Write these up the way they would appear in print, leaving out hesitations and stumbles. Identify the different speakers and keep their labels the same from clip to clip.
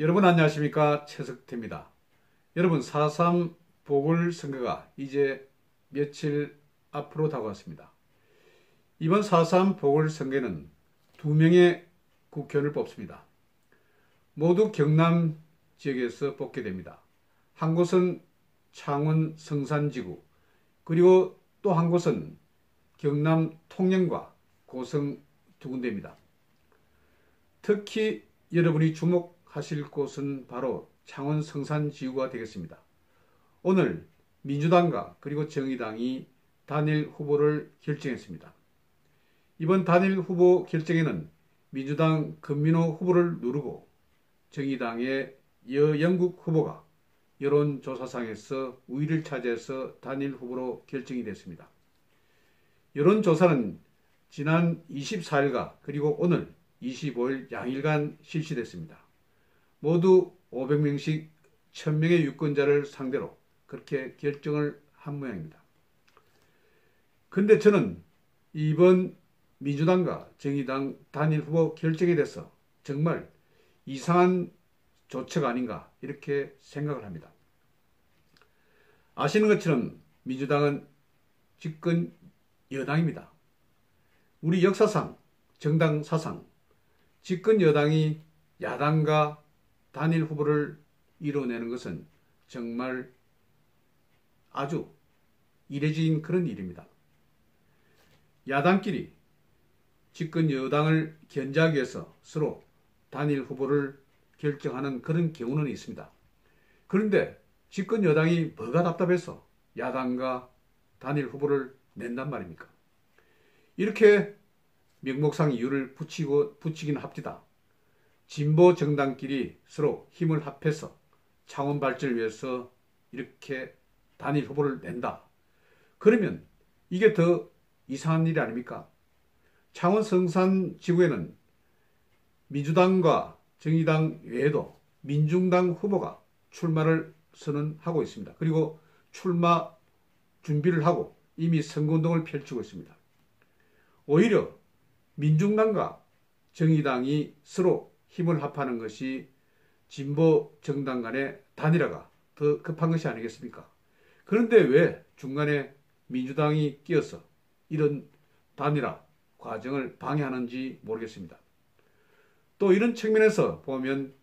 Speaker 1: 여러분 안녕하십니까, 최석태입니다. 여러분, 4.3 보궐선거가 이제 며칠 앞으로 다가왔습니다. 이번 4.3 보궐선거에는 2명의 국회의원을 뽑습니다. 모두 경남 지역에서 뽑게 됩니다. 한 곳은 창원 성산지구, 그리고 또 한 곳은 경남 통영과 고성 두 군데입니다. 특히 여러분이 주목하실 곳은 바로 창원 성산지구가 되겠습니다. 오늘 민주당과 그리고 정의당이 단일 후보를 결정했습니다. 이번 단일 후보 결정에는 민주당 금민호 후보를 누르고 정의당의 여영국 후보가 여론조사상에서 우위를 차지해서 단일 후보로 결정이 됐습니다. 여론조사는 지난 24일과 그리고 오늘 25일 양일간 실시됐습니다. 모두 500명씩 1000명의 유권자를 상대로 그렇게 결정을 한 모양입니다. 근데 저는 이번 민주당과 정의당 단일 후보 결정에 대해서 정말 이상한 조처가 아닌가 이렇게 생각을 합니다. 아시는 것처럼 민주당은 집권 여당입니다. 우리 역사상, 정당 사상, 집권 여당이 야당과 단일 후보를 이뤄내는 것은 정말 아주 이례적인 그런 일입니다. 야당끼리 집권 여당을 견제하기 위해서 서로 단일 후보를 결정하는 그런 경우는 있습니다. 그런데 집권 여당이 뭐가 답답해서 야당과 단일 후보를 낸단 말입니까? 이렇게 명목상 이유를 붙이긴 합디다. 진보 정당끼리 서로 힘을 합해서 창원 발전을 위해서 이렇게 단일 후보를 낸다. 그러면 이게 더 이상한 일이 아닙니까? 창원 성산 지구에는 민주당과 정의당 외에도 민중당 후보가 출마를 선언하고 있습니다. 그리고 출마 준비를 하고 이미 선거운동을 펼치고 있습니다. 오히려 민중당과 정의당이 서로 힘을 합하는 것이 진보 정당 간의 단일화가 더 급한 것이 아니겠습니까? 그런데 왜 중간에 민주당이 끼어서 이런 단일화 과정을 방해하는지 모르겠습니다. 또 이런 측면에서 보면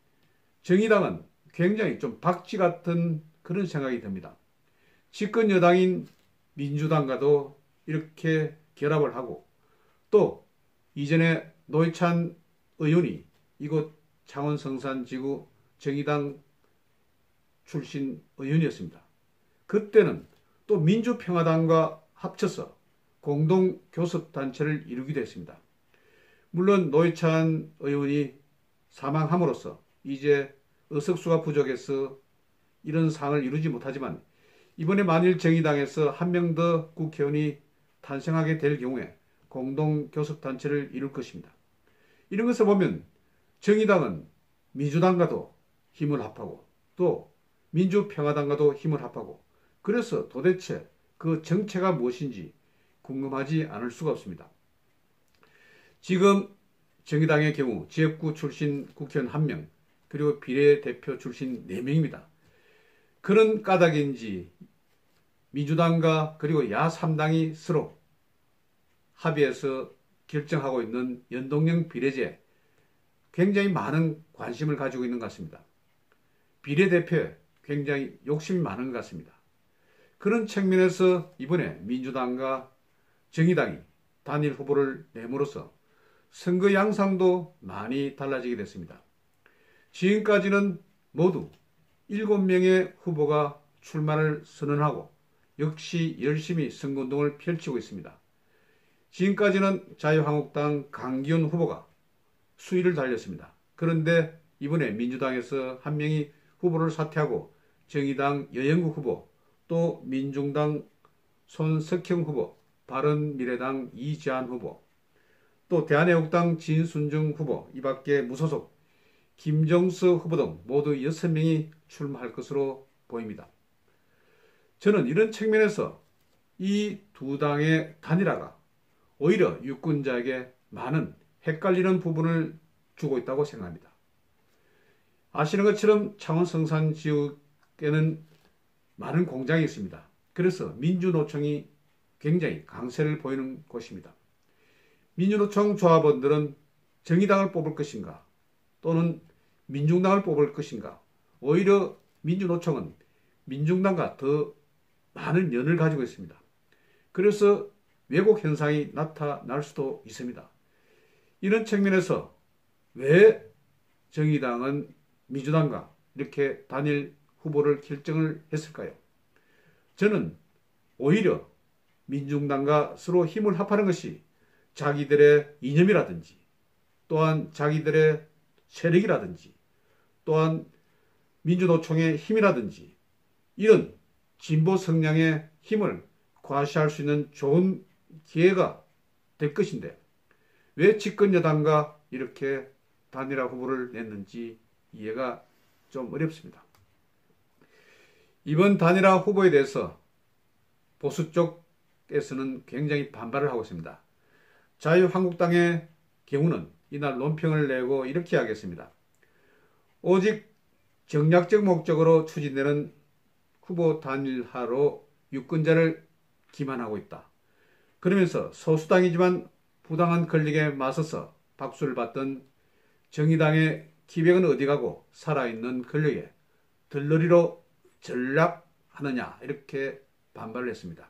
Speaker 1: 정의당은 굉장히 좀 박쥐 같은 그런 생각이 듭니다. 집권 여당인 민주당과도 이렇게 결합을 하고 또 이전에 노회찬 의원이 이곳 창원 성산지구 정의당 출신 의원이었습니다. 그때는 또 민주평화당과 합쳐서 공동교섭단체를 이루기도 했습니다. 물론 노회찬 의원이 사망함으로써 이제 의석수가 부족해서 이런 상을 이루지 못하지만 이번에 만일 정의당에서 한 명 더 국회의원이 탄생하게 될 경우에 공동교섭단체를 이룰 것입니다. 이런 것을 보면 정의당은 민주당과도 힘을 합하고 또 민주평화당과도 힘을 합하고 그래서 도대체 그 정체가 무엇인지 궁금하지 않을 수가 없습니다. 지금 정의당의 경우 지역구 출신 국회의원 1명 그리고 비례대표 출신 4명입니다. 그런 까닭인지 민주당과 그리고 야3당이 서로 합의해서 결정하고 있는 연동형 비례제에 굉장히 많은 관심을 가지고 있는 것 같습니다. 비례대표에 굉장히 욕심이 많은 것 같습니다. 그런 측면에서 이번에 민주당과 정의당이 단일 후보를 내므로써 선거 양상도 많이 달라지게 됐습니다. 지금까지는 모두 7명의 후보가 출마를 선언하고 역시 열심히 선거운동을 펼치고 있습니다. 지금까지는 자유한국당 강기훈 후보가 수위를 달렸습니다. 그런데 이번에 민주당에서 한 명이 후보를 사퇴하고 정의당 여영국 후보, 또 민중당 손석형 후보, 바른미래당 이재한 후보, 또 대한애국당 진순정 후보, 이 밖에 무소속 김정수 후보 등 모두 6명이 출마할 것으로 보입니다. 저는 이런 측면에서 이 두 당의 단일화가 오히려 유권자에게 많은 헷갈리는 부분을 주고 있다고 생각합니다. 아시는 것처럼 창원 성산 지역에는 많은 공장이 있습니다. 그래서 민주노총이 굉장히 강세를 보이는 곳입니다. 민주노총 조합원들은 정의당을 뽑을 것인가 또는 민중당을 뽑을 것인가, 오히려 민주노총은 민중당과 더 많은 연을 가지고 있습니다. 그래서 왜곡 현상이 나타날 수도 있습니다. 이런 측면에서 왜 정의당은 민주당과 이렇게 단일 후보를 결정을 했을까요? 저는 오히려 민중당과 서로 힘을 합하는 것이 자기들의 이념이라든지 또한 자기들의 세력이라든지 또한 민주노총의 힘이라든지 이런 진보 성향의 힘을 과시할 수 있는 좋은 기회가 될 것인데 왜 집권 여당과 이렇게 단일화 후보를 냈는지 이해가 좀 어렵습니다. 이번 단일화 후보에 대해서 보수 쪽에서는 굉장히 반발을 하고 있습니다. 자유한국당의 경우는 이날 논평을 내고 이렇게 하겠습니다. 오직 정략적 목적으로 추진되는 후보 단일화로 유권자를 기만하고 있다. 그러면서 소수당이지만 부당한 권력에 맞서서 박수를 받던 정의당의 기백은 어디 가고 살아있는 권력에 들러리로 전락하느냐 이렇게 반발을 했습니다.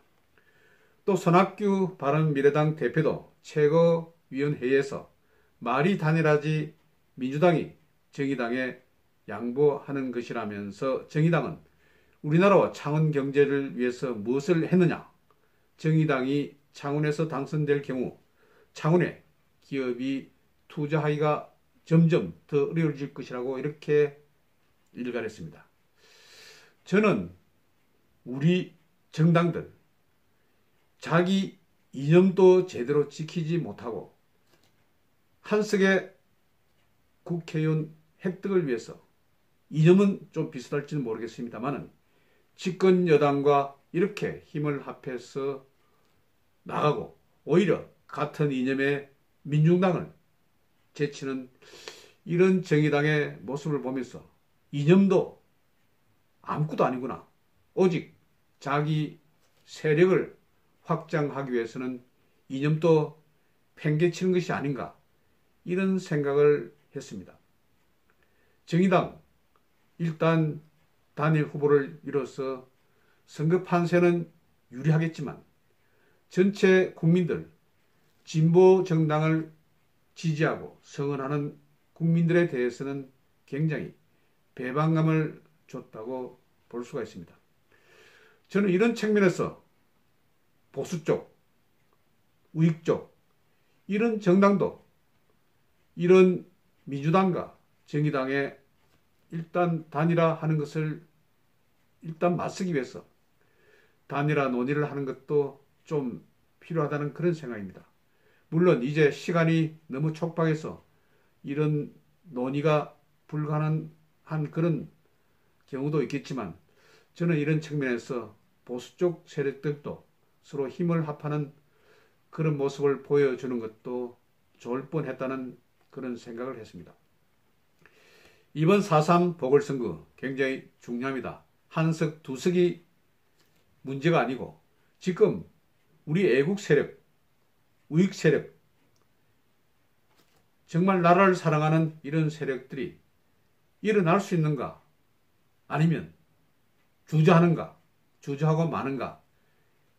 Speaker 1: 또 손학규 바른미래당 대표도 최고위원회에서 말이 단일하지 민주당이 정의당에 양보하는 것이라면서 정의당은 우리나라와 창원 경제를 위해서 무엇을 했느냐, 정의당이 창원에서 당선될 경우 창원에 기업이 투자하기가 점점 더 어려워질 것이라고 이렇게 일갈했습니다. 저는 우리 정당들 자기 이념도 제대로 지키지 못하고 한석의 국회의원 획득을 위해서 이념은 좀 비슷할지는 모르겠습니다만 집권 여당과 이렇게 힘을 합해서 나가고 오히려 같은 이념의 민중당을 제치는 이런 정의당의 모습을 보면서 이념도 아무것도 아니구나. 오직 자기 세력을 확장하기 위해서는 이념도 팽개치는 것이 아닌가 이런 생각을 했습니다. 정의당 일단 단일 후보를 이뤄서 선거 판세는 유리하겠지만 전체 국민들 진보 정당을 지지하고 성원하는 국민들에 대해서는 굉장히 배반감을 줬다고 볼 수가 있습니다. 저는 이런 측면에서 보수 쪽, 우익 쪽 이런 정당도 이런 민주당과 정의당에 일단 단일화하는 것을 일단 맞서기 위해서 단일화 논의를 하는 것도 좀 필요하다는 그런 생각입니다. 물론 이제 시간이 너무 촉박해서 이런 논의가 불가능한 그런 경우도 있겠지만 저는 이런 측면에서 보수 쪽 세력들도 서로 힘을 합하는 그런 모습을 보여주는 것도 좋을 뻔했다는 그런 생각을 했습니다. 이번 4.3 보궐선거 굉장히 중요합니다. 한석 두석이 문제가 아니고 지금 우리 애국 세력, 우익 세력, 정말 나라를 사랑하는 이런 세력들이 일어날 수 있는가? 아니면 주저하는가? 주저하고 마는가?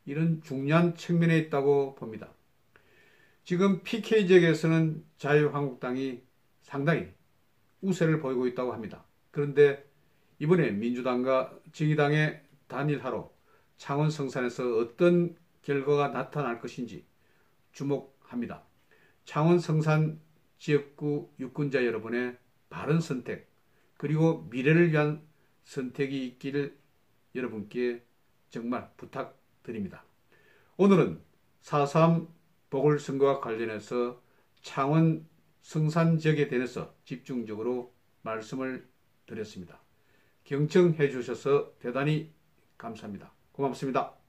Speaker 1: 이런 중요한 측면에 있다고 봅니다. 지금 PK 지역에서는 자유한국당이 상당히 우세를 보이고 있다고 합니다. 그런데 이번에 민주당과 정의당의 단일화로 창원 성산에서 어떤 결과가 나타날 것인지 주목합니다. 창원 성산 지역구 유권자 여러분의 바른 선택 그리고 미래를 위한 선택이 있기를 여러분께 정말 부탁드립니다. 오늘은 4.3 보궐선거와 관련해서 창원 성산 지역에 대해서 집중적으로 말씀을 드렸습니다. 경청해 주셔서 대단히 감사합니다. 고맙습니다.